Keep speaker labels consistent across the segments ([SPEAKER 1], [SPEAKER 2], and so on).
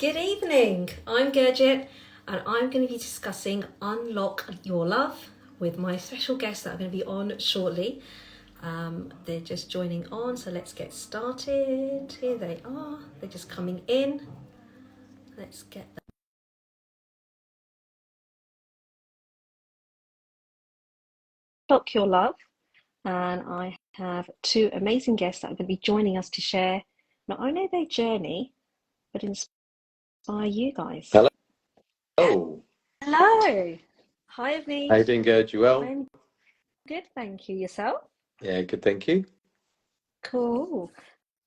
[SPEAKER 1] Good evening, I'm Gurjit and I'm going to be discussing Unlock Your Love with my special guests that are going to be on shortly. They're just joining on, so let's get started. Here they are, they're just coming in. Let's get them. Unlock Your Love, and I have two amazing guests that are going to be joining us to share not only their journey, but inspire you guys.
[SPEAKER 2] Hello.
[SPEAKER 1] Hello. Hi, Avnish.
[SPEAKER 2] How you doing, Gurj? You well?
[SPEAKER 1] I'm good, thank you. Yourself?
[SPEAKER 2] Yeah, good, thank you.
[SPEAKER 1] Cool.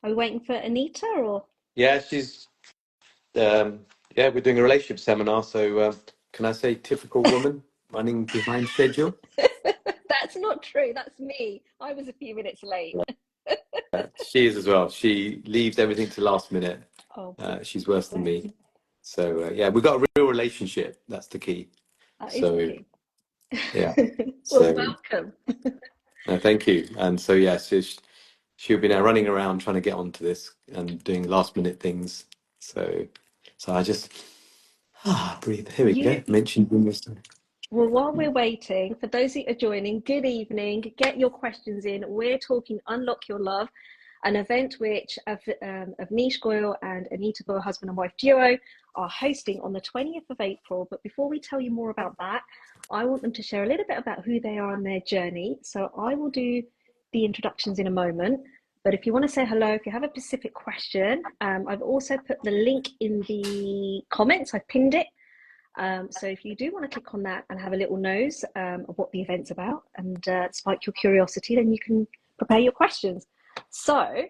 [SPEAKER 1] Are we waiting for Anita or?
[SPEAKER 2] Yeah, she's yeah, we're doing a relationship seminar, so can I say typical woman running behind schedule?
[SPEAKER 1] That's not true. That's me. I was a few minutes late.
[SPEAKER 2] She is as well. She leaves everything to last minute.
[SPEAKER 1] Oh,
[SPEAKER 2] She's worse than me. So yeah, we've got a real relationship. That's the key.
[SPEAKER 1] that is
[SPEAKER 2] So
[SPEAKER 1] the key.
[SPEAKER 2] yeah.
[SPEAKER 1] Well,
[SPEAKER 2] So
[SPEAKER 1] welcome.
[SPEAKER 2] no, thank you. And so yeah, she'll be now running around trying to get onto this and doing last minute things. So I just breathe. Here we go.
[SPEAKER 1] You,
[SPEAKER 2] Mentioned almost.
[SPEAKER 1] well, while we're waiting, for those that are joining, good evening. Get your questions in. We're talking Unlock Your Love, an event which Avnish Goyal and Anita Goyal, husband and wife duo, are hosting on the 20th of April. But before we tell you more about that, I want them to share a little bit about who they are on their journey. So I will do the introductions in a moment. But if you want to say hello, if you have a specific question, I've also put the link in the comments. I've pinned it. So if you do want to click on that and have a little nose of what the event's about and spike your curiosity, then you can prepare your questions. So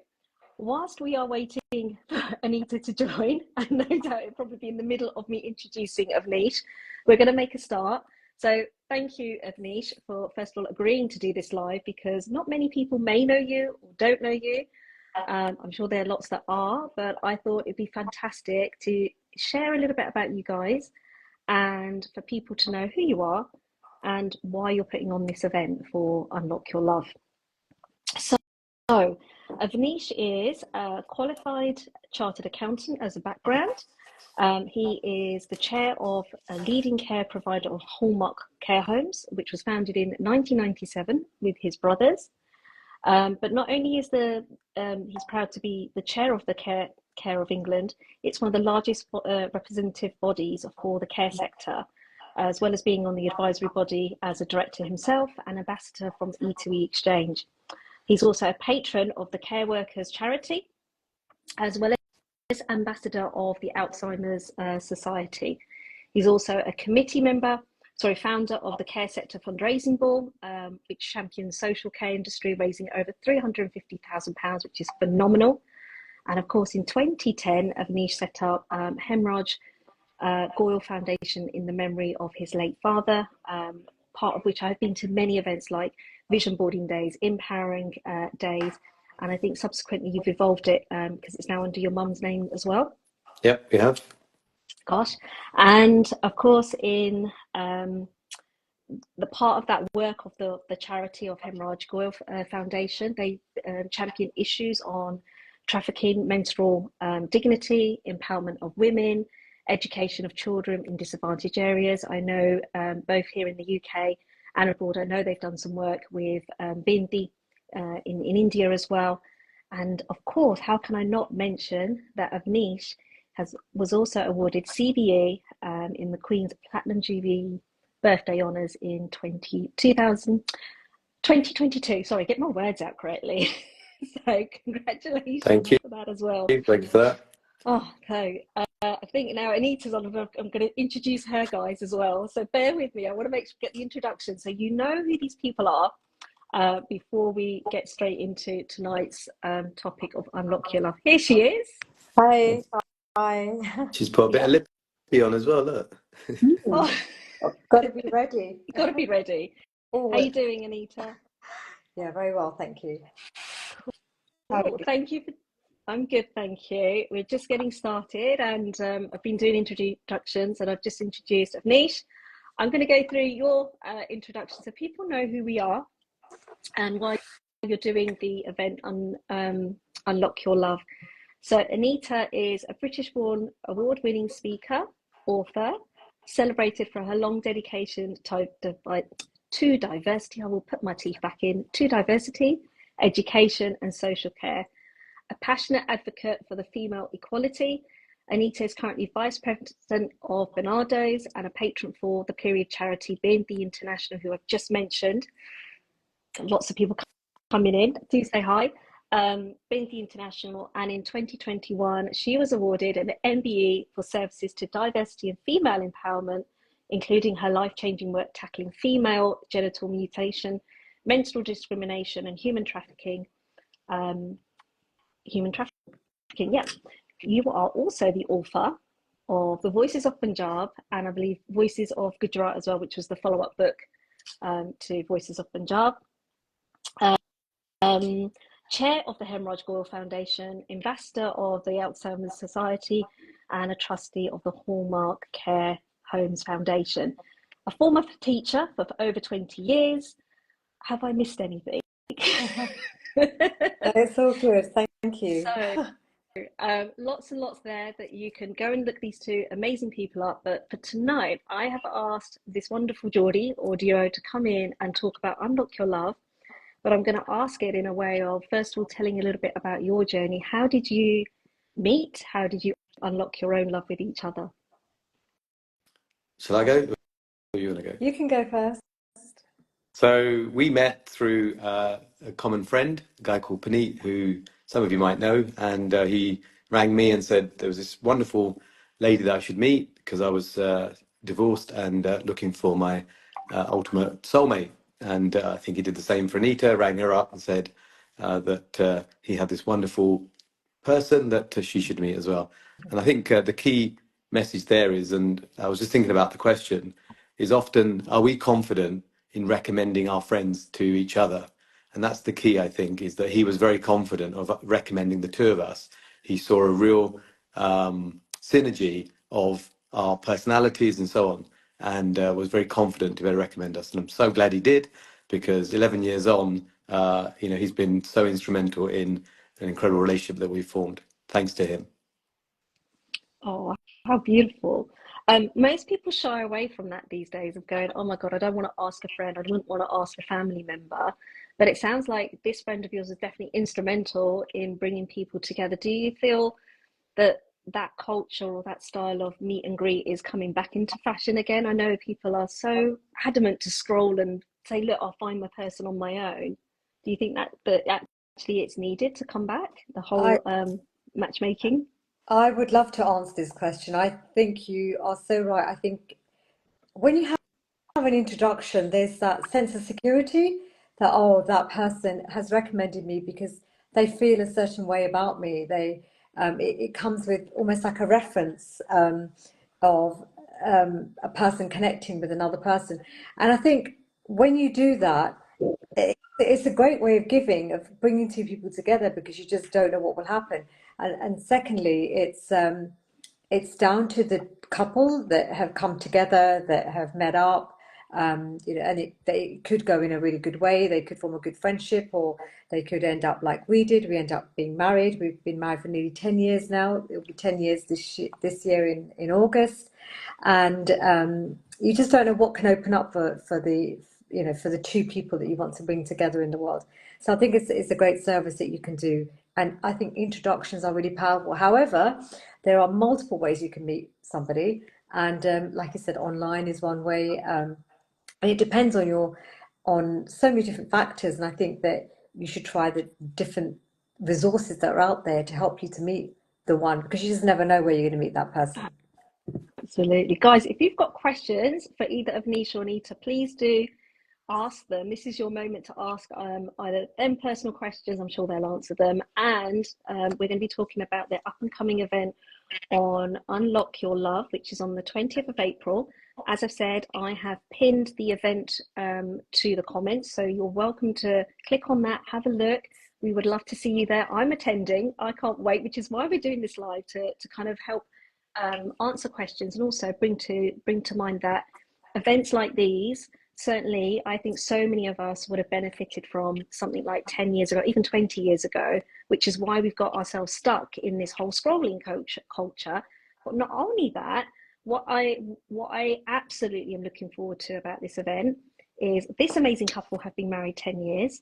[SPEAKER 1] whilst we are waiting for Anita to join, and no doubt it'll probably be in the middle of me introducing Avnish, we're going to make a start. So thank you, Avnish, for first of all agreeing to do this live, because not many people may know you or don't know you. I'm sure there are lots that are, but I thought it'd be fantastic to share a little bit about you guys and for people to know who you are and why you're putting on this event for Unlock Your Love. So Avnish is a qualified chartered accountant as a background. He is the chair of a leading care provider of Hallmark Care Homes, which was founded in 1997 with his brothers. But not only is he's proud to be the chair of the Care of England, it's one of the largest representative bodies for the care sector, as well as being on the advisory body as a director himself and ambassador from E2E Exchange. He's also a patron of the Care Workers charity, as well as ambassador of the Alzheimer's Society. He's also a founder of the Care Sector Fundraising Ball, which champions social care industry, raising over £350,000, which is phenomenal. And of course, in 2010, Avnish set up Hemraj Goyal Foundation in the memory of his late father, part of which I've been to many events like Vision Boarding Days, Empowering Days, and I think subsequently you've evolved it because it's now under your mum's name as well.
[SPEAKER 2] Yep, we have.
[SPEAKER 1] Gosh. And of course, in the part of that work of the charity of Hemraj Goyal Foundation, they champion issues on trafficking, menstrual dignity, empowerment of women, education of children in disadvantaged areas. I know both here in the UK and abroad, I know they've done some work with Bindi in India as well. And of course, how can I not mention that Avnish was also awarded CBE in the Queen's Platinum Jubilee birthday honours in 2022. Sorry, get my words out correctly. So congratulations
[SPEAKER 2] Thank you.
[SPEAKER 1] for that as well.
[SPEAKER 2] Thank you for that.
[SPEAKER 1] Oh, okay. I think now Anita's on. I'm going to introduce her guys as well. So bear with me. I want to get the introduction so you know who these people are before we get straight into tonight's topic of Unlock Your Love. Here she is.
[SPEAKER 3] Hi. Hi.
[SPEAKER 2] She's put a bit of lippy on as well, look.
[SPEAKER 1] Oh,
[SPEAKER 3] Got to be ready.
[SPEAKER 1] you got to be ready. How are you doing, Anita?
[SPEAKER 3] Yeah, very well, thank you.
[SPEAKER 1] Cool. Thank you. I'm good, thank you. We're just getting started, and I've been doing introductions, and I've just introduced Avnish. I'm going to go through your introduction so people know who we are and why you're doing the event on Unlock Your Love. So Anita is a British-born award-winning speaker, author, celebrated for her long dedication to diversity. I will put my teeth back in, to diversity, education and social care. A passionate advocate for the female equality, Anita is currently Vice President of Bernardo's and a patron for the period charity BNP International, who I've just mentioned. Lots of people coming in. Do say hi. BNP International, and in 2021, she was awarded an MBE for services to diversity and female empowerment, including her life-changing work tackling female genital mutilation, menstrual discrimination, and human trafficking. Yeah. You are also the author of The Voices of Punjab, and I believe Voices of Gujarat as well, which was the follow-up book to Voices of Punjab. Chair of the Hemraj Goyal Foundation, ambassador of the Alzheimer's Society, and a trustee of the Hallmark Care Homes Foundation. A former teacher for over 20 years. Have I missed anything?
[SPEAKER 3] It's all good, thank you.
[SPEAKER 1] So, lots and lots there that you can go and look these two amazing people up. But for tonight, I have asked this wonderful Geordie audio to come in and talk about Unlock Your Love. But I'm going to ask it in a way of, first of all, telling a little bit about your journey. How did you meet? How did you unlock your own love with each other?
[SPEAKER 2] Shall I go? Or you want to go?
[SPEAKER 3] You can go first.
[SPEAKER 2] So we met through a common friend, a guy called Puneet, who some of you might know, and he rang me and said there was this wonderful lady that I should meet because I was divorced and looking for my ultimate soulmate. And I think he did the same for Anita, rang her up and said that he had this wonderful person that she should meet as well. And I think the key message there is, and I was just thinking about the question, is often, are we confident in recommending our friends to each other? And that's the key, I think, is that he was very confident of recommending the two of us. He saw a real synergy of our personalities and so on, and was very confident to be able to recommend us. And I'm so glad he did, because 11 years on, he's been so instrumental in an incredible relationship that we've formed, thanks to him.
[SPEAKER 1] Oh, how beautiful. Most people shy away from that these days, of going, oh my God, I don't want to ask a friend, I wouldn't want to ask a family member. But it sounds like this friend of yours is definitely instrumental in bringing people together. Do you feel that that culture or that style of meet and greet is coming back into fashion again? I know people are so adamant to scroll and say, look, I'll find my person on my own. Do you think that actually it's needed to come back, the whole matchmaking?
[SPEAKER 3] I would love to answer this question. I think you are so right. I think when you have an introduction, there's that sense of security that, oh, that person has recommended me because they feel a certain way about me. It comes with almost like a reference of a person connecting with another person. And I think when you do that, it's a great way of giving, of bringing two people together, because you just don't know what will happen. And secondly, it's down to the couple that have come together, that have met up, and they could go in a really good way. They could form a good friendship, or they could end up like we did. We end up being married. We've been married for nearly 10 years now. It'll be 10 years this year in August, and you just don't know what can open up for the two people that you want to bring together in the world. So I think it's a great service that you can do. And I think introductions are really powerful. However, there are multiple ways you can meet somebody. And like I said, online is one way. And it depends on so many different factors. And I think that you should try the different resources that are out there to help you to meet the one, because you just never know where you're going to meet that person.
[SPEAKER 1] Absolutely. Guys, if you've got questions for either Avnish or Anita, please do ask them. This is your moment to ask either them personal questions. I'm sure they'll answer them. And we're going to be talking about their up and coming event on Unlock Your Love, which is on the 20th of April. As I've said, I have pinned the event to the comments, so you're welcome to click on that, have a look. We would love to see you there. I'm attending. I can't wait, which is why we're doing this live, to kind of help answer questions, and also bring to mind that events like these certainly, I think so many of us would have benefited from something like 10 years ago, even 20 years ago, which is why we've got ourselves stuck in this whole scrolling culture. But not only that, what I absolutely am looking forward to about this event is this amazing couple have been married 10 years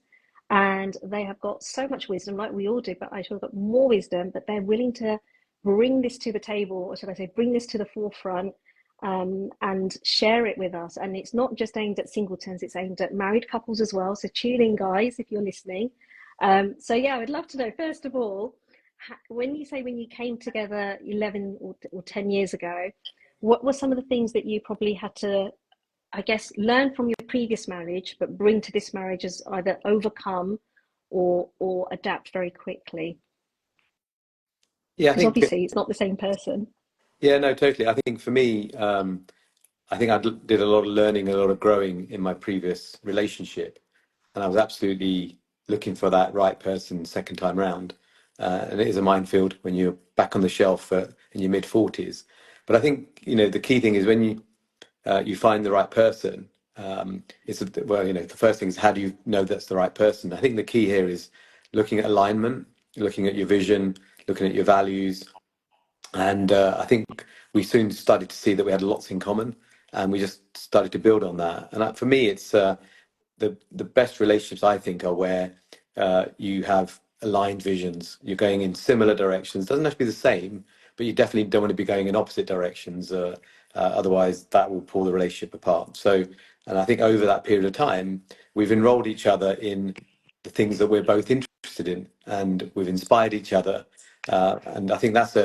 [SPEAKER 1] and they have got so much wisdom, like we all do, but I should have got more wisdom, but they're willing to bring this to the table, or should I say, bring this to the forefront, and share it with us. And it's not just aimed at singletons, it's aimed at married couples as well. So tune in, guys, if you're listening. So yeah, I would love to know, first of all, when you say when you came together 11 or 10 years ago, what were some of the things that you probably had to, I guess, learn from your previous marriage, but bring to this marriage as either overcome or adapt very quickly?
[SPEAKER 2] Yeah, I
[SPEAKER 1] Because
[SPEAKER 2] think,
[SPEAKER 1] obviously it's not the same person.
[SPEAKER 2] yeah, no, totally. I think for me, I think did a lot of learning, a lot of growing in my previous relationship, and I was absolutely looking for that right person second time round. And it is a minefield when you're back on the shelf in your mid 40s. But I think the key thing is when you find the right person. Well, the first thing is, how do you know that's the right person? I think the key here is looking at alignment, looking at your vision, looking at your values, and I think we soon started to see that we had lots in common, and we just started to build on that. And for me, it's the best relationships, I think, are where you have aligned visions. You're going in similar directions. Doesn't have to be the same, but you definitely don't want to be going in opposite directions. Otherwise, that will pull the relationship apart. So, and I think over that period of time, we've enrolled each other in the things that we're both interested in, and we've inspired each other. And I think that's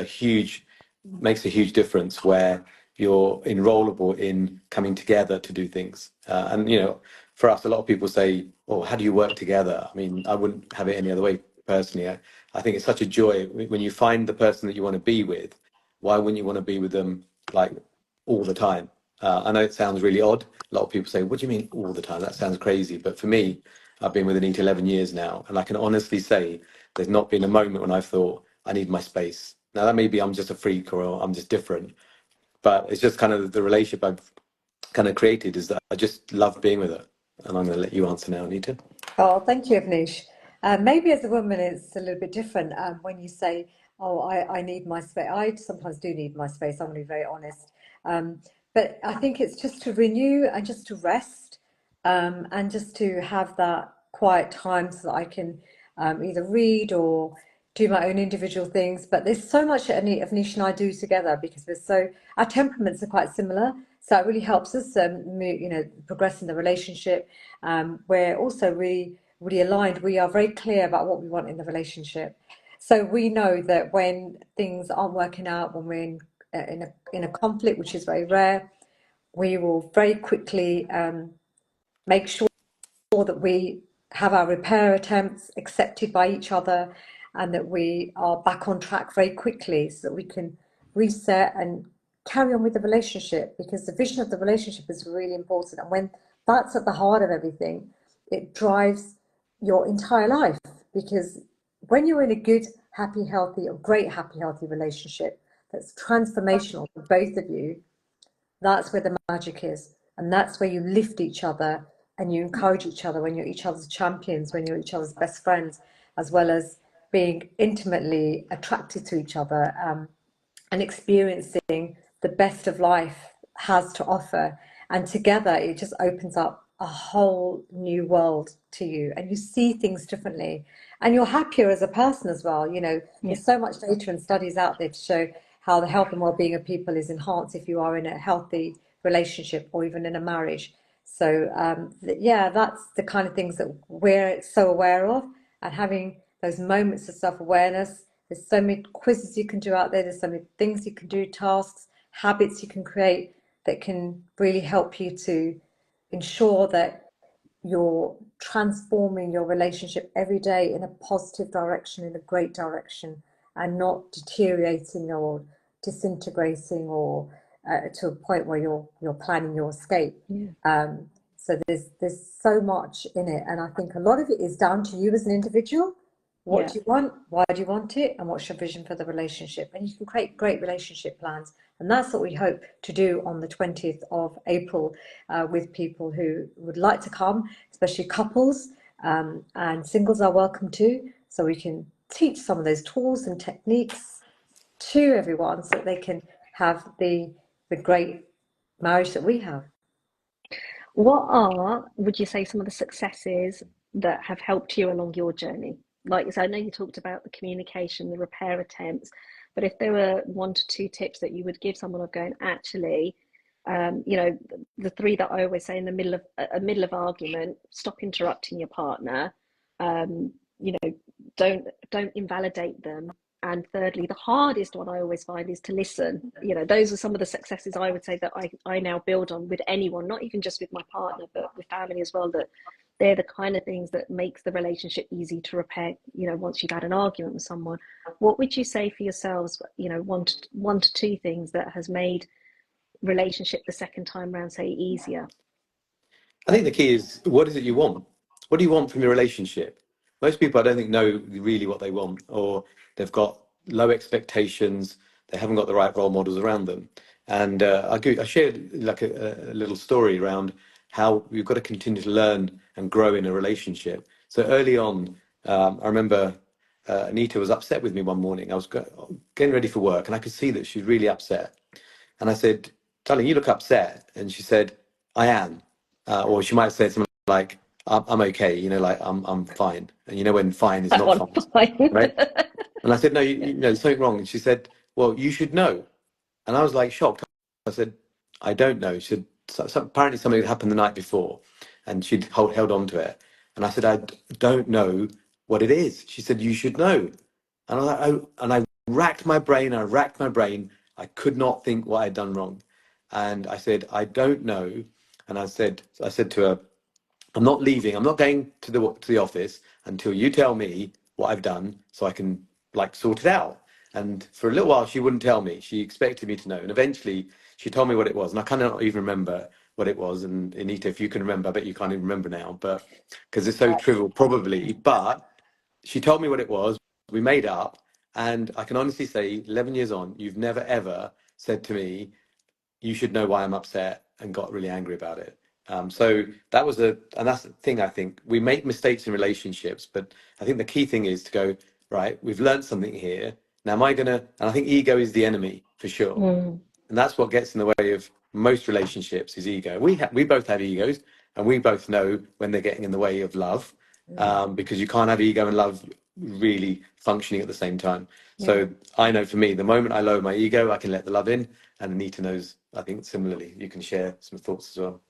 [SPEAKER 2] makes a huge difference where you're enrollable in coming together to do things. And for us, a lot of people say, "Oh, how do you work together?" I mean, I wouldn't have it any other way personally. I think it's such a joy when you find the person that you want to be with. Why wouldn't you want to be with them like all the time? I know it sounds really odd. A lot of people say, "What do you mean all the time? That sounds crazy." But for me, I've been with Anita 11 years now, and I can honestly say there's not been a moment when I've thought I need my space. Now that maybe I'm just a freak or I'm just different, but it's just kind of the relationship I've kind of created is that I just love being with her. And I'm going to let you answer now, Anita.
[SPEAKER 3] Oh, thank you, Avnish. Maybe as a woman, it's a little bit different when you say, "Oh, I need my space." I sometimes do need my space. I'm going to be very honest. But I think it's just to renew and just to rest, and just to have that quiet time so that I can either read or do my own individual things. But there's so much that Avnish and I do together because our temperaments are quite similar. So it really helps us, progress in the relationship. We're also really aligned. We are very clear about what we want in the relationship. So we know that when things aren't working out, when we're in a conflict, which is very rare, we will very quickly make sure that we have our repair attempts accepted by each other, and that we are back on track very quickly so that we can reset and carry on with the relationship, because the vision of the relationship is really important. And when that's at the heart of everything, it drives your entire life. Because when you're in a good, happy, healthy, or great, happy, healthy relationship that's transformational for both of you, that's where the magic is. And that's where you lift each other and you encourage each other, when you're each other's champions, when you're each other's best friends, as well as being intimately attracted to each other, and experiencing the best of life has to offer. And together, it just opens up a whole new world to you, and you see things differently, and you're happier as a person as well.
[SPEAKER 1] Yeah.
[SPEAKER 3] There's so much data and studies out there to show how the health and well-being of people is enhanced if you are in a healthy relationship or even in a marriage. So yeah, that's the kind of things that we're so aware of, and having those moments of self-awareness. There's so many quizzes you can do out there. There's so many things you can do, tasks, habits you can create that can really help you to ensure that you're transforming your relationship every day in a positive direction, in a great direction, and not deteriorating or disintegrating, or to a point where you're planning your escape.
[SPEAKER 1] Yeah.
[SPEAKER 3] So there's so much in it, and I think a lot of it is down to you as an individual. What
[SPEAKER 1] Yeah.
[SPEAKER 3] do you want? Why do you want it? And what's your vision for the relationship? And you can create great relationship plans And that's what we hope to do on the 20th of April with people who would like to come, especially couples, and singles are welcome too. So we can teach some of those tools and techniques to everyone so that they can have the great marriage that we have.
[SPEAKER 1] What are, would you say, some of the successes that have helped you along your journey? Like, so I know you talked about the communication, the repair attempts, but if there were one to two tips that you would give someone of going, actually, you know, the three that I always say in the middle of argument, stop interrupting your partner, you know, don't invalidate them. And thirdly, the hardest one I always find is to listen. You know, those are some of the successes I would say that I now build on with anyone, not even just with my partner, but with family as well, that they're the kind of things that makes the relationship easy to repair, you know, once you've had an argument with someone. What would you say for yourselves, you know, one to two things that has made relationship the second time round, say, easier?
[SPEAKER 2] I think the key is, what is it you want? What do you want from your relationship? Most people, I don't think, know really what they want, or they've got low expectations. They haven't got the right role models around them. And I shared like a little story around how you've got to continue to learn and grow in a relationship. So early on, I remember Anita was upset with me one morning. I was getting ready for work, and I could see that she was really upset. And I said, "Darling, you look upset." And she said, "I am." Or she might say something like, I'm okay, you know, like I'm fine. And you know when fine is
[SPEAKER 1] That
[SPEAKER 2] not
[SPEAKER 1] one,
[SPEAKER 2] fine,
[SPEAKER 1] fine.
[SPEAKER 2] right? And I said, no, you know, there's something wrong. And she said, well, you should know. And I was like shocked. I said, I don't know. She said, apparently something had happened the night before, and she'd held on to it. And I said, don't know what it is. She said, you should know. And I was like, oh, and I racked my brain. I racked my brain. I could not think what I'd done wrong. And I said, I don't know. And I said to her, I'm not leaving. I'm not going to the office until you tell me what I've done, so I can like sort it out. And for a little while, she wouldn't tell me. She expected me to know, and eventually, she told me what it was. And I kind of not even remember what it was. And Anita, if you can remember, I bet you can't even remember now, but because it's so trivial, probably. But she told me what it was. We made up, and I can honestly say, 11 years on, you've never ever said to me, you should know why I'm upset, and got really angry about it. So that was and that's the thing. I think we make mistakes in relationships, but I think the key thing is to go, right, we've learned something here. Now, am I gonna, and I think ego is the enemy for sure.
[SPEAKER 1] Mm,
[SPEAKER 2] And that's what gets in the way of most relationships is ego. We both have egos, and we both know when they're getting in the way of love, because you can't have ego and love really functioning at the same time.
[SPEAKER 1] yeah.
[SPEAKER 2] So I know for me, the moment I lower my ego, I can let the love in, and Anita knows, I think similarly. You can share some thoughts as well.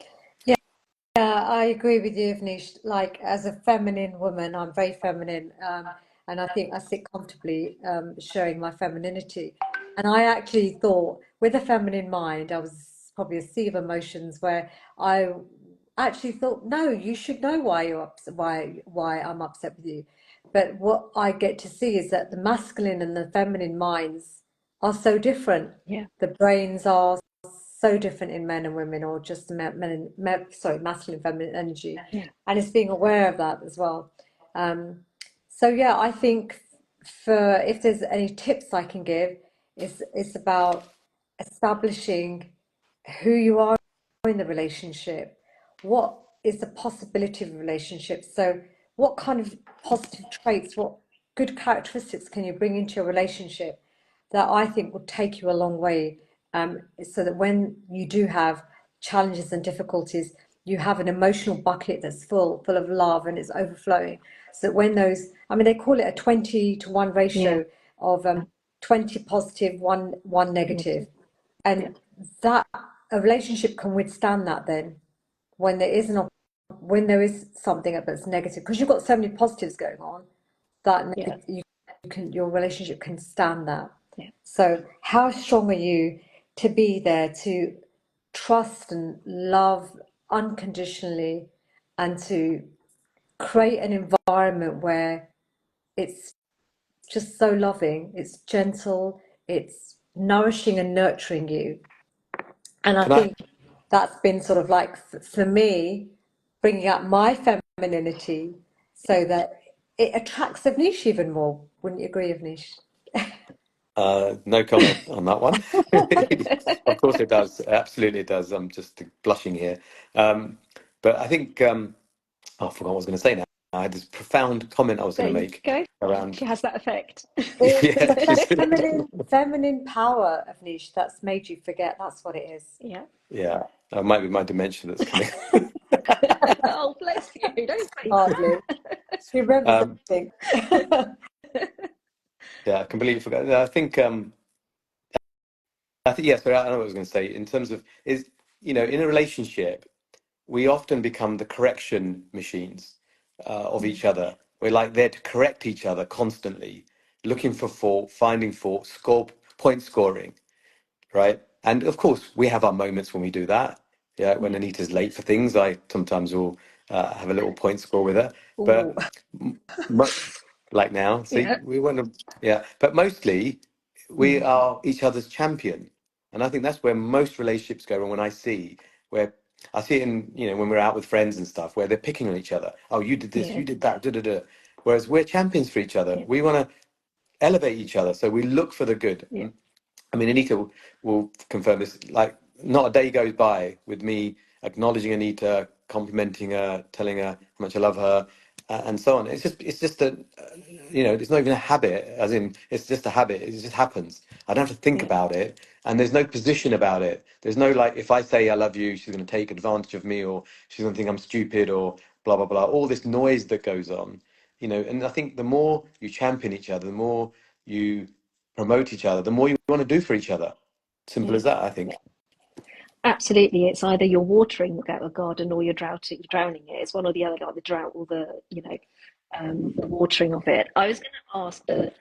[SPEAKER 3] Yeah, I agree with you, Avnish. Like, as a feminine woman, I'm very feminine, and I think I sit comfortably showing my femininity. And I actually thought, with a feminine mind, I was probably a sea of emotions where I actually thought, no, you should know why you're upset, why I'm upset with you. But what I get to see is that the masculine and the feminine minds are so different.
[SPEAKER 1] Yeah.
[SPEAKER 3] The brains are so different in men and women, or just sorry, masculine, feminine energy,
[SPEAKER 1] Yeah.
[SPEAKER 3] and it's being aware of that as well. So yeah, I think for if there's any tips I can give, it's about establishing who you are in the relationship. What is the possibility of a relationship? So what kind of positive traits, what good characteristics can you bring into your relationship that I think will take you a long way, so that when you do have challenges and difficulties, you have an emotional bucket that's full of love and it's overflowing. So that when those, I mean, they call it a 20-to-1
[SPEAKER 1] Yeah.
[SPEAKER 3] ratio of 20 positive, one negative.
[SPEAKER 1] Yeah.
[SPEAKER 3] And that a relationship can withstand that then when there is when there is something that's negative, because you've got so many positives going on that
[SPEAKER 1] Yeah.
[SPEAKER 3] you your relationship can stand that.
[SPEAKER 1] Yeah.
[SPEAKER 3] So how strong are you to be there to trust and love unconditionally, and to create an environment where it's just so loving, it's gentle, it's nourishing and nurturing you. And I
[SPEAKER 2] Can I?
[SPEAKER 3] think that's been sort of like, for me, bringing up my femininity so that it attracts Avnish even more. Wouldn't you agree, Avnish?
[SPEAKER 2] No comment on that one. Of course it does. Absolutely it does. I'm just blushing here. Um, but I think oh, I forgot what I was going to say now. I had this profound comment I was
[SPEAKER 1] There
[SPEAKER 2] going to
[SPEAKER 1] you
[SPEAKER 2] make
[SPEAKER 1] go.
[SPEAKER 2] around.
[SPEAKER 1] She has that effect.
[SPEAKER 3] It's
[SPEAKER 2] Yeah,
[SPEAKER 3] the feminine power of niche that's made you forget. That's what it is.
[SPEAKER 1] Yeah.
[SPEAKER 2] yeah. It might be my dementia that's coming.
[SPEAKER 1] Oh, bless you. Don't say
[SPEAKER 3] Hardly. She remembers
[SPEAKER 2] um,
[SPEAKER 3] everything.
[SPEAKER 2] yeah, I completely forgot. I think yes. I know what I was going to say. In terms of is in a relationship, we often become the correction machines of each other. We're like there to correct each other constantly, looking for fault, finding fault, point scoring, right? And of course, we have our moments when we do that. Yeah, when
[SPEAKER 1] Yeah.
[SPEAKER 2] Anita's late for things, I sometimes will have a little point score with her.
[SPEAKER 1] Ooh.
[SPEAKER 2] But mo- like now, see,
[SPEAKER 1] Yeah.
[SPEAKER 2] we want to, yeah. But mostly, we are each other's champion, and I think that's where most relationships go wrong. When where I see it in, when we're out with friends and stuff, where they're picking on each other. Oh, you did this,
[SPEAKER 1] Yeah.
[SPEAKER 2] you did that, da da da. Whereas we're champions for each other.
[SPEAKER 1] Yeah.
[SPEAKER 2] We want to elevate each other, so we look for the good.
[SPEAKER 1] Yeah.
[SPEAKER 2] I mean, Anita will confirm this. Like, not a day goes by with me acknowledging Anita, complimenting her, telling her how much I love her, and so on. It's just that, it's not even a habit. As in, it's just a habit. It just happens. I don't have to think
[SPEAKER 1] Yeah.
[SPEAKER 2] about it, and there's no position about it. There's no like, if I say I love you, she's going to take advantage of me, or she's going to think I'm stupid, or blah blah blah. All this noise that goes on, And I think the more you champion each other, the more you promote each other, the more you want to do for each other. Simple
[SPEAKER 1] Yeah.
[SPEAKER 2] as that, I think.
[SPEAKER 1] Absolutely. It's either you're watering the garden or you're drowning it. It's one or the other, like the drought or the watering of it. I was going to ask that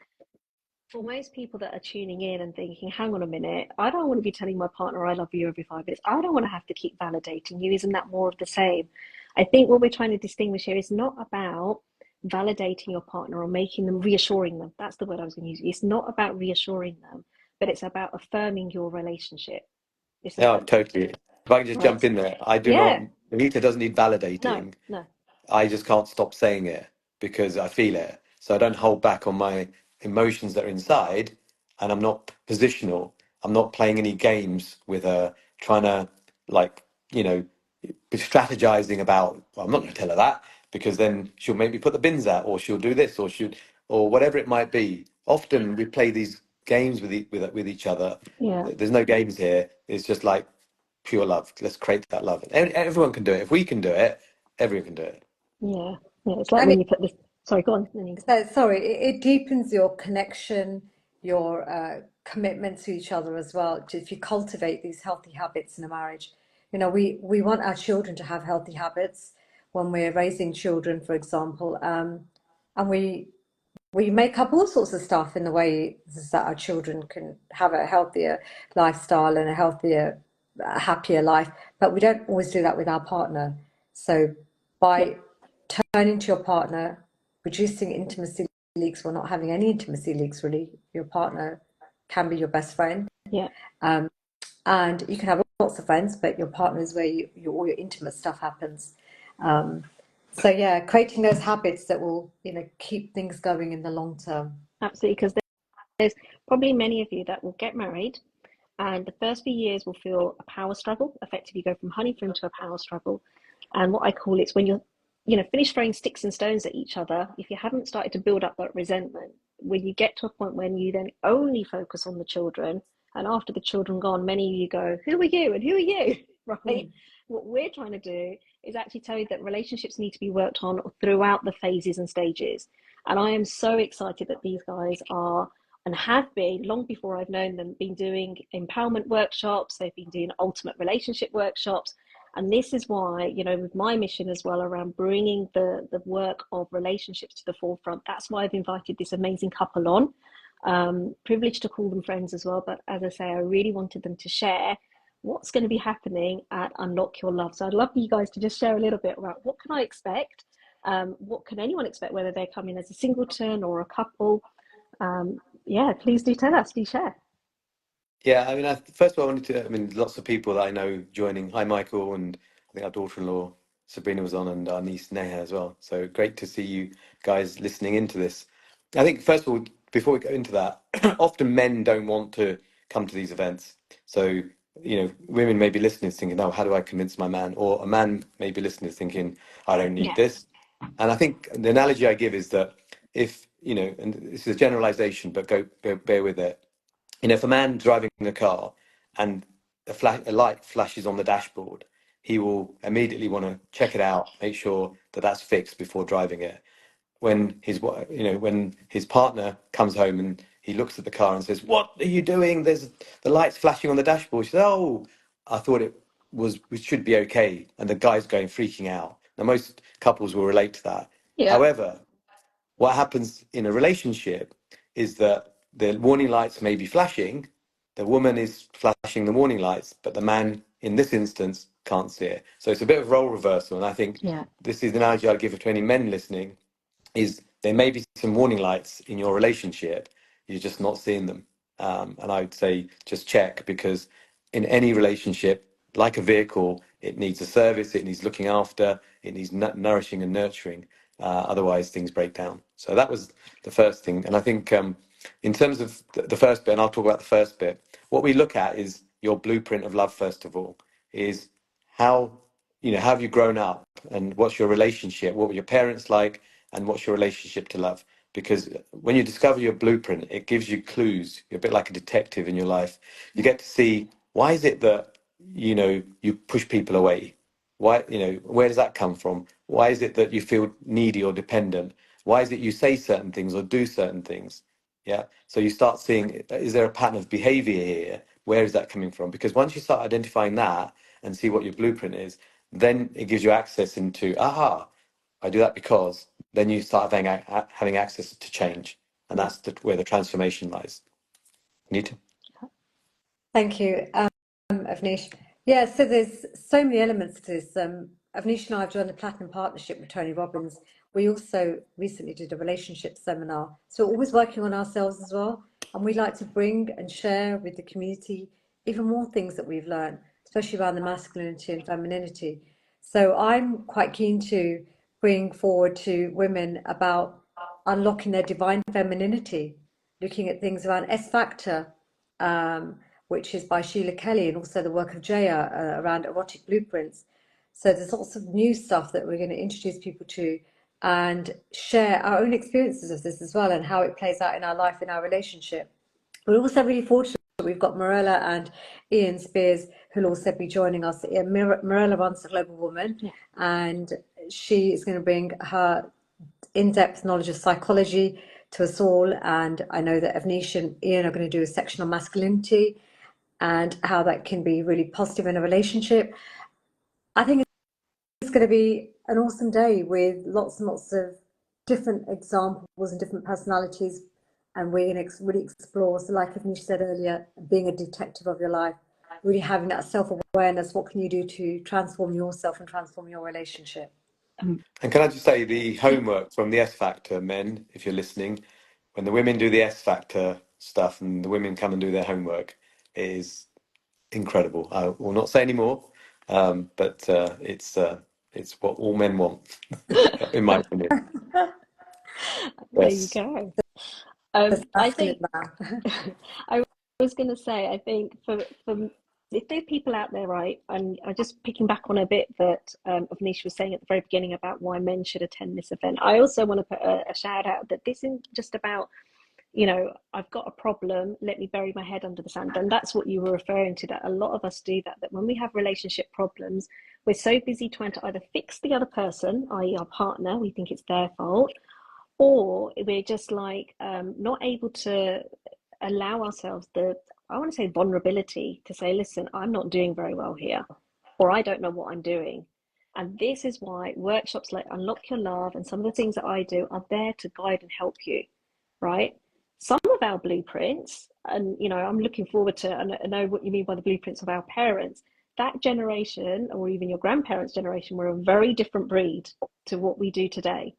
[SPEAKER 1] for most people that are tuning in and thinking, hang on a minute, I don't want to be telling my partner I love you every 5 minutes. I don't want to have to keep validating you. Isn't that more of the same? I think what we're trying to distinguish here is not about validating your partner or making them reassuring them. That's the word I was going to use. It's not about reassuring them, but it's about affirming your relationship. It's
[SPEAKER 2] Yeah,
[SPEAKER 1] about,
[SPEAKER 2] totally. If I can just
[SPEAKER 1] right?
[SPEAKER 2] jump in there, I do not,
[SPEAKER 1] Yeah.
[SPEAKER 2] Anita doesn't need
[SPEAKER 1] No,
[SPEAKER 2] validating.
[SPEAKER 1] no.
[SPEAKER 2] I just can't stop saying it because I feel it. So I don't hold back on my emotions that are inside, and I'm not positional. I'm not playing any games with her, trying to like, you know, be strategizing about, well, I'm not going to tell her that because then she'll make me put the bins out, or she'll do this, or whatever it might be. Often we play these games with each other.
[SPEAKER 1] Yeah.
[SPEAKER 2] There's no games here. It's just like pure love. Let's create that love. Everyone can do it. If we can do it, everyone can do it.
[SPEAKER 1] Yeah. Yeah. It's like
[SPEAKER 3] And
[SPEAKER 1] when you put this, sorry, go on. Then you go.
[SPEAKER 3] so, sorry, it deepens your connection, your commitment to each other as well. If you cultivate these healthy habits in a marriage, we want our children to have healthy habits when we're raising children, for example, and we make up all sorts of stuff in the way that our children can have a healthier lifestyle and a healthier, happier life, but we don't always do that with our partner. So
[SPEAKER 1] Yeah.
[SPEAKER 3] by turning to your partner, reducing intimacy leaks, or not having any intimacy leaks, really, your partner can be your best friend.
[SPEAKER 1] Yeah.
[SPEAKER 3] And you can have lots of friends, but your partner is where all your intimate stuff happens. Um, so yeah, creating those habits that will, keep things going in the long term.
[SPEAKER 1] Absolutely. Because there's probably many of you that will get married and the first few years will feel a power struggle. Effectively, go from honeymoon to a power struggle. And what I call it's when you're, finish throwing sticks and stones at each other. If you haven't started to build up that resentment, when you get to a point when you then only focus on the children, and after the children gone, many of you go, "Who are you? And who are you?" Right?
[SPEAKER 3] Mm.
[SPEAKER 1] What we're trying to do is actually tell you that relationships need to be worked on throughout the phases and stages. And I am so excited that these guys are and have been long before I've known them, been doing empowerment workshops. They've been doing ultimate relationship workshops. And this is why, with my mission as well around bringing the work of relationships to the forefront, that's why I've invited this amazing couple on. Privileged to call them friends as well. But as I say, I really wanted them to share what's going to be happening at Unlock Your Love. So I'd love you guys to just share a little bit about what can I expect? What can anyone expect, whether they're coming as a singleton or a couple? Yeah, please do tell us, do share.
[SPEAKER 2] Yeah, I mean, first of all, I mean, lots of people that I know joining. Hi, Michael, and I think our daughter-in-law Sabrina was on, and our niece Neha as well. So great to see you guys listening into this. I think first of all, before we go into that, often men don't want to come to these events. So, women may be listening thinking, oh, how do I convince my man? Or a man may be listening thinking, I don't need
[SPEAKER 1] Yeah.
[SPEAKER 2] this. And I think the analogy I give is that if, and this is a generalization, but bear with it. If a man driving a car and a light flashes on the dashboard, he will immediately want to check it out, make sure that that's fixed before driving it. When his partner comes home and he looks at the car and says, "What are you doing? There's the lights flashing on the dashboard." She says, "Oh, I thought it should be okay." And the guy's going freaking out. Now, most couples will relate to that.
[SPEAKER 1] Yeah.
[SPEAKER 2] However, what happens in a relationship is that the warning lights may be flashing, the woman is flashing the warning lights, but the man in this instance can't see it. So it's a bit of role reversal. And I think
[SPEAKER 1] Yeah.
[SPEAKER 2] this is the analogy I'd give to any men listening, is there may be some warning lights in your relationship, you're just not seeing them. And I would say just check, because in any relationship, like a vehicle, it needs a service, it needs looking after, it needs nourishing and nurturing. Otherwise, things break down. So that was the first thing. And I think in terms of the first bit, and I'll talk about the first bit, what we look at is your blueprint of love, first of all, is how, how have you grown up, and what's your relationship? What were your parents like? And what's your relationship to love? Because when you discover your blueprint, it gives you clues. You're a bit like a detective in your life. You get to see, why is it that you push people away? Why, where does that come from? Why is it that you feel needy or dependent? Why is it you say certain things or do certain things? Yeah. So you start seeing, is there a pattern of behavior here? Where is that coming from? Because once you start identifying that and see what your blueprint is, then it gives you access into, I do that because, then you start having access to change. And
[SPEAKER 1] Yeah.
[SPEAKER 2] that's where the transformation lies. Anita?
[SPEAKER 3] Thank you, Avnish. Yeah, so there's so many elements to this. Avnish and I have joined a platinum partnership with Tony Robbins. We also recently did a relationship seminar. So we're always working on ourselves as well. And we like to bring and share with the community even more things that we've learned, especially around the masculinity and femininity. So I'm quite keen to bring forward to women about unlocking their divine femininity, looking at things around S Factor, which is by Sheila Kelly, and also the work of Jaya around erotic blueprints. So there's lots of new stuff that we're going to introduce people to and share our own experiences of this as well, and how it plays out in our life, in our relationship. We're also really fortunate. We've got Morella and Ian Spears, who'll also be joining us. Morella runs the Global Woman,
[SPEAKER 1] Yeah.
[SPEAKER 3] and she is going to bring her in-depth knowledge of psychology to us all. And I know that Avnish and Ian are going to do a section on masculinity and how that can be really positive in a relationship. I think it's going to be an awesome day with lots and lots of different examples and different personalities. And we're going to really explore, so like Avnish said earlier, being a detective of your life, really having that self-awareness. What can you do to transform yourself and transform your relationship?
[SPEAKER 2] And can I just say, the homework from the S Factor, men, if you're listening, when the women do the S Factor stuff and the women come and do their homework, it is incredible. I will not say any more, but it's what all men want, in my opinion.
[SPEAKER 1] There you
[SPEAKER 2] Yes.
[SPEAKER 1] go.
[SPEAKER 3] This
[SPEAKER 1] I
[SPEAKER 3] masculine
[SPEAKER 1] think
[SPEAKER 3] man.
[SPEAKER 1] I was going to say, I think for if there are people out there, right, and I'm just picking back on a bit that Avnish was saying at the very beginning about why men should attend this event. I also want to put a shout out that this isn't just about, I've got a problem, let me bury my head under the sand. And that's what you were referring to, that a lot of us do that, that when we have relationship problems, we're so busy trying to either fix the other person, i.e. our partner, we think it's their fault, or we're just like not able to allow ourselves the, I want to say, vulnerability to say, listen, I'm not doing very well here, or I don't know what I'm doing. And this is why workshops like Unlock Your Love and some of the things that I do are there to guide and help you, right? Some of our blueprints, and I'm looking forward to, and I know what you mean by the blueprints of our parents, that generation, or even your grandparents' generation, were a very different breed to what we do today.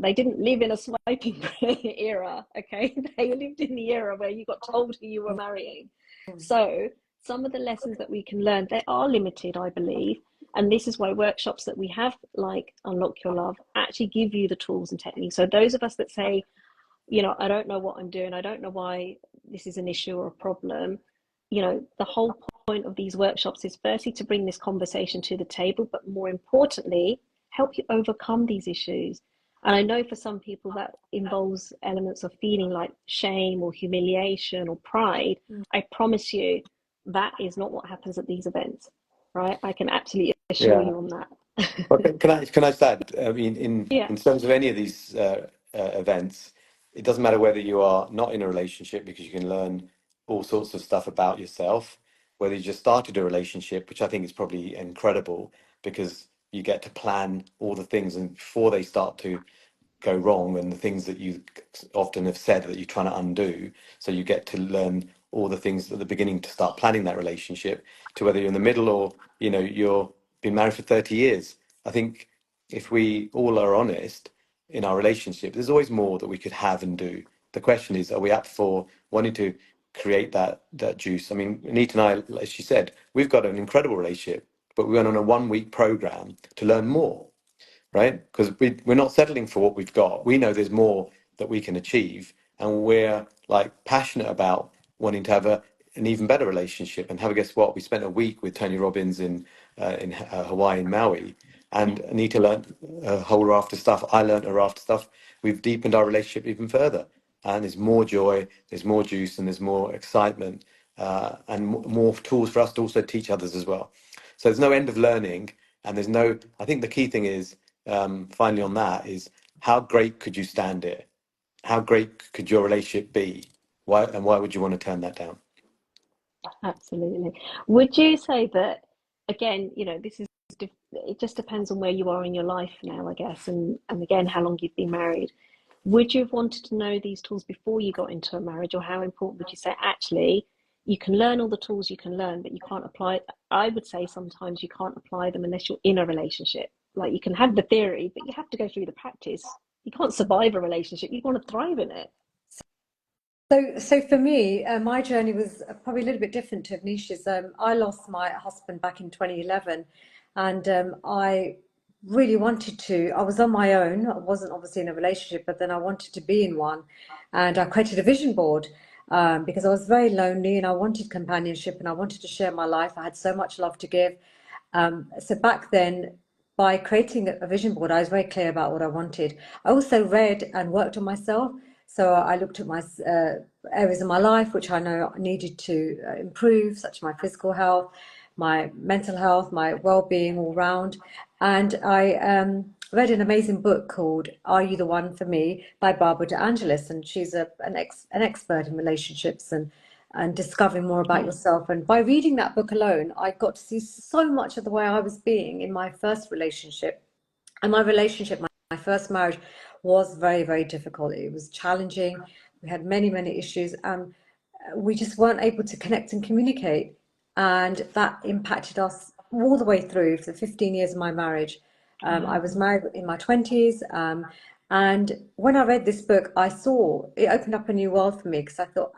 [SPEAKER 1] They didn't live in a swiping era, okay? They lived in the era where you got told who you were marrying. So some of the lessons that we can learn, they are limited, I believe. And this is why workshops that we have, like Unlock Your Love, actually give you the tools and techniques. So those of us that say, I don't know what I'm doing. I don't know why this is an issue or a problem. The whole point of these workshops is firstly to bring this conversation to the table, but more importantly, help you overcome these issues. And I know for some people that involves elements of feeling like shame or humiliation or pride. I promise you that is not what happens at these events, right? I can absolutely assure
[SPEAKER 2] Yeah.
[SPEAKER 1] you on that.
[SPEAKER 2] Well, can I just add? I mean,
[SPEAKER 1] Yeah.
[SPEAKER 2] in terms of any of these events, it doesn't matter whether you are not in a relationship because you can learn all sorts of stuff about yourself. Whether you just started a relationship, which I think is probably incredible because you get to plan all the things and before they start to go wrong and the things that you often have said that you're trying to undo. So you get to learn all the things at the beginning to start planning that relationship to whether you're in the middle or, you're been married for 30 years. I think if we all are honest in our relationship, there's always more that we could have and do. The question is, are we up for wanting to create that juice? I mean, Anita and I, as she said, we've got an incredible relationship, but we went on a 1 week program to learn more, right? Because we're not settling for what we've got. We know there's more that we can achieve, and we're like passionate about wanting to have an even better relationship. And have a guess what? We spent a week with Tony Robbins in Hawaii, in Maui, and Anita learned a whole raft of stuff. I learned a raft of stuff. We've deepened our relationship even further, and there's more joy, there's more juice, and there's more excitement, and more tools for us to also teach others as well. So there's no end of learning, and there's no. I think the key thing is finally on that is how great could you stand it? How great could your relationship be? Why would you want to turn that down?
[SPEAKER 1] Absolutely. Would you say that, again, this is, it just depends on where you are in your life now, I guess, and again, how long you've been married. Would you have wanted to know these tools before you got into a marriage, or how important would you say, actually, you can learn all the tools you can learn, but you can't apply it? I would say sometimes you can't apply them unless you're in a relationship. Like you can have the theory, but you have to go through the practice. You can't survive a relationship. You want to thrive in it.
[SPEAKER 3] So for me, my journey was probably a little bit different to Avnish's. I lost my husband back in 2011, and I really wanted to. I was on my own. I wasn't obviously in a relationship, but then I wanted to be in one, and I created a vision board because I was very lonely and I wanted companionship and I wanted to share my life. I had so much love to give. So back then, by creating a vision board, I was very clear about what I wanted. I also read and worked on myself. So I looked at my areas of my life which I know I needed to improve, such as my physical health, my mental health, my well-being all round. And I read an amazing book called "Are You the One for Me" by Barbara DeAngelis, and she's an expert in relationships and discovering more about
[SPEAKER 1] Yeah.
[SPEAKER 3] yourself. And by reading that book alone, I got to see so much of the way I was being in my first relationship. And my relationship, my first marriage, was very, very difficult. It was challenging. We had many, many issues, and we just weren't able to connect and communicate. And that impacted us all the way through for the 15 years of my marriage. I
[SPEAKER 1] Wow.
[SPEAKER 3] was married in my 20s. And when I read this book, I saw it opened up a new world for me because I thought,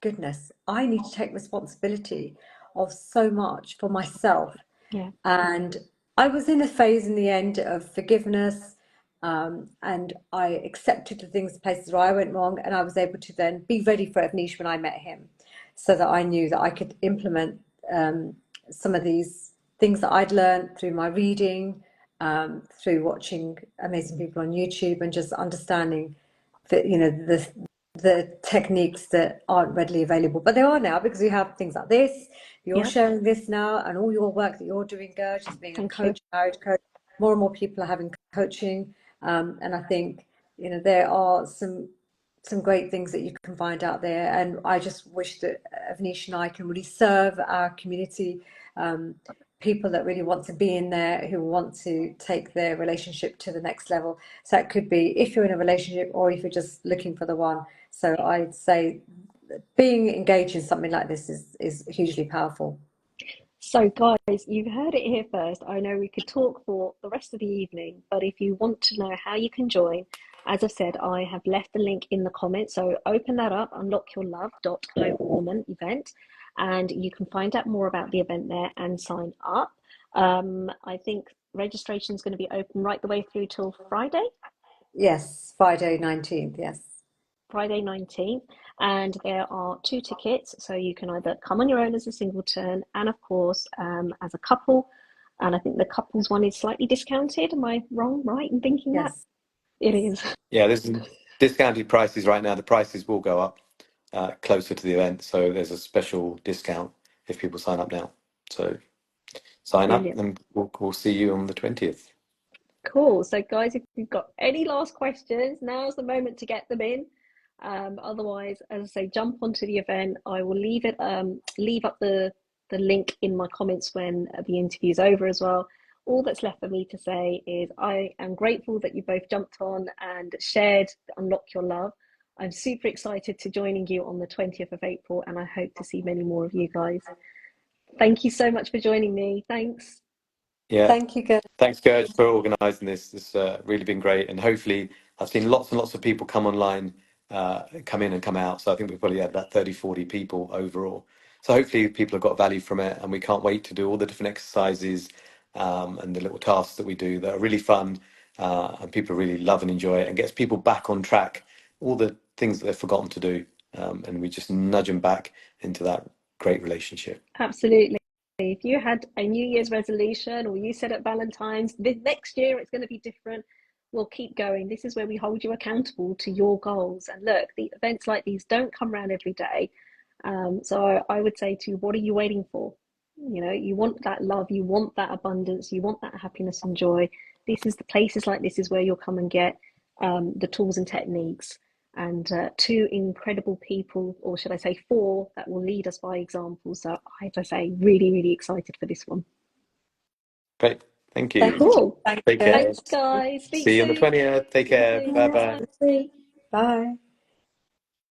[SPEAKER 3] goodness, I need to take responsibility of so much for myself.
[SPEAKER 1] Yeah.
[SPEAKER 3] And I was in a phase in the end of forgiveness, and I accepted the things, the places where I went wrong, and I was able to then be ready for Avnish when I met him, so that I knew that I could implement some of these things that I'd learned through my reading, through watching amazing people on YouTube, and just understanding that the techniques that aren't readily available, but they are now because we have things like this. You're
[SPEAKER 1] Yep.
[SPEAKER 3] sharing this now, and all your work that you're doing, Gerge, as being a
[SPEAKER 1] Thank you.
[SPEAKER 3] coach, marriage coach. More and more people are having coaching, and I think there are some great things that you can find out there. And I just wish that Avnish and I can really serve our community, people that really want to be in there, who want to take their relationship to the next level. So it could be if you're in a relationship or if you're just looking for the one. So I'd say being engaged in something like this is hugely powerful.
[SPEAKER 1] So, guys, you've heard it here first. I know we could talk for the rest of the evening, but if you want to know how you can join, as I said, I have left the link in the comments. So open that up, unlockyourlove.globalwoman event, and you can find out more about the event there and sign up. I think registration is going to be open right the way through till Friday.
[SPEAKER 3] Yes, Friday 19th, yes.
[SPEAKER 1] Friday 19th, and there are 2 tickets, so you can either come on your own as a singleton, and of course as a couple. And I think the couples one is slightly discounted. Am I right in thinking that?
[SPEAKER 3] Yes.
[SPEAKER 1] It is.
[SPEAKER 2] Yeah, there's discounted prices right now. The prices will go up closer to the event, so there's a special discount if people sign up now. So sign up,
[SPEAKER 1] Brilliant.
[SPEAKER 2] and we'll see you on the 20th.
[SPEAKER 1] Cool. So, guys, if you've got any last questions, now's the moment to get them in. Otherwise, as I say, jump onto the event. I will leave up the link in my comments when the interview's over as well. All that's left for me to say is I am grateful that you both jumped on and shared Unlock Your Love. I'm super excited to joining you on the 20th of April, and I hope to see many more of you guys. Thank you so much for joining me. Thanks.
[SPEAKER 2] Yeah.
[SPEAKER 3] Thank you, Gurj.
[SPEAKER 2] Thanks, Gurj, for organising this. It's really been great, and hopefully I've seen lots and lots of people come online, come in and come out. So I think we've probably had about 30, 40 people overall. So hopefully people have got value from it, and we can't wait to do all the different exercises and the little tasks that we do that are really fun, and people really love and enjoy it, and gets people back on track, all the things that they've forgotten to do, and we just nudge them back into that great relationship.
[SPEAKER 1] Absolutely. If you had a New Year's resolution, or you said at Valentine's, this next year it's going to be different, we'll keep going. This is where we hold you accountable to your goals. And look, the events like these don't come around every day. So I would say to you, what are you waiting for? You know, you want that love, you want that abundance, you want that happiness and joy. This is the places like this is where you'll come and get the tools and techniques. And 2 incredible people, or should I say 4, that will lead us by example. So I have to say, really, really excited for this one.
[SPEAKER 2] Great. Thank
[SPEAKER 3] Thank
[SPEAKER 2] you.
[SPEAKER 3] you.
[SPEAKER 1] Cool.
[SPEAKER 3] Thank
[SPEAKER 2] Take
[SPEAKER 3] you.
[SPEAKER 2] care.
[SPEAKER 1] Thanks, guys. Speak
[SPEAKER 2] See you on the
[SPEAKER 1] soon.
[SPEAKER 2] 20th. Take
[SPEAKER 1] See you
[SPEAKER 2] care.
[SPEAKER 1] soon.
[SPEAKER 2] Bye
[SPEAKER 3] Yes,
[SPEAKER 2] bye.
[SPEAKER 1] Bye.
[SPEAKER 3] we'll see. Bye.